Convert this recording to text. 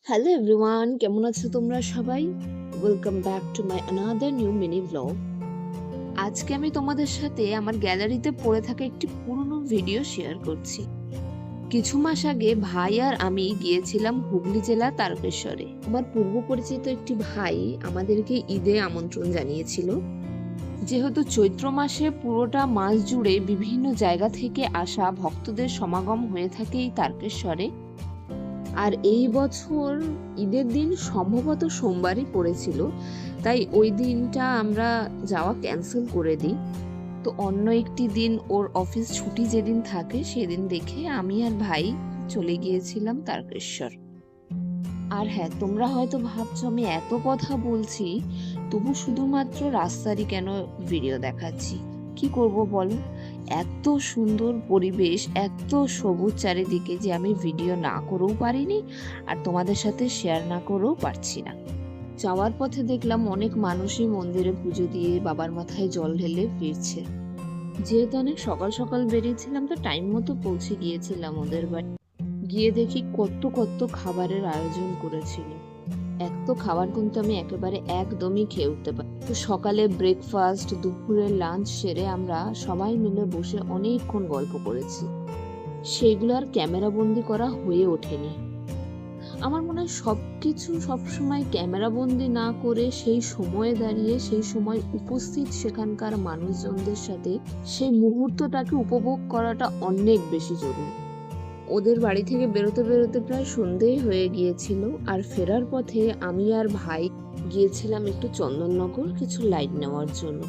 Hello everyone, কেমন আছো তোমরা সবাই? Welcome back to my another new mini blog. আজকে আমি তোমাদের সাথে আমার গ্যালারিতে পড়ে থাকা একটি পুরনো ভিডিও শেয়ার করছি। কিছু মাস আগে ভাই আর আমি গিয়েছিলাম হুগলি জেলা তারকেশ্বরে। আমার পূর্ব পরিচিত একটি ভাই আমাদেরকে ঈদে আমন্ত্রণ জানিয়েছিল। যেহেতু চৈত্র মাসে পুরোটা মাস জুড়ে বিভিন্ন জায়গা থেকে আসা ভক্তদের সমাগম হয়ে থাকে এই তারকেশ্বরে, আর এই বছর ঈদের দিন সম্ভবত সোমবারই পড়েছিল, তাই ওই দিনটা আমরা যাওয়া ক্যান্সেল করে দিই। তো অন্য একটি দিন ওর অফিস ছুটি যেদিন থাকে সেদিন দেখে আমি আর ভাই চলে গিয়েছিলাম তারকেশ্বর। আর হ্যাঁ, তোমরা হয়তো ভাবছো আমি এত কথা বলছি তবু শুধুমাত্র রাস্তারই কেন ভিডিও দেখাচ্ছি। কি করব বলো, এত সুন্দর পরিবেশ, এত সবুজ চারিদিকে যে আমি ভিডিও না করেও পারিনি আর তোমাদের সাথে শেয়ার না করেও পারছি না। যাওয়ার পথে দেখলাম অনেক মানুষই মন্দিরে পুজো দিয়ে বাবার মাথায় জল ঢেলে ফিরছে। যেহেতু অনেক সকাল সকাল বেরিয়েছিলাম তো টাইম মতো পৌঁছে গিয়েছিলাম ওদের বাড়ি। গিয়ে দেখি কত কত খাবারের আয়োজন করেছিল। এত খাবার কিন্তু আমি একেবারে একদমই খেয়ে উঠতে পারি। তো সকালে ব্রেকফাস্ট, দুপুরে লাঞ্চ সেরে আমরা সবাই মিলে বসে অনেকক্ষণ গল্প করেছি। সেগুলো আর ক্যামেরা বন্দি করা হয়ে ওঠেনি। আমার মনে হয় সবকিছু সবসময় ক্যামেরা বন্দি না করে সেই সময়ে দাঁড়িয়ে সেই সময় উপস্থিত সেখানকার মানুষজনদের সাথে সেই মুহূর্তটাকে উপভোগ করাটা অনেক বেশি জরুরি। ওদের বাড়ি থেকে বেরোতে বেরোতে প্রায় সন্ধেই হয়ে গিয়েছিল, আর ফেরার পথে আমি আর ভাই গিয়েছিলাম একটু চন্দননগর কিছু লাইট নেওয়ার জন্য।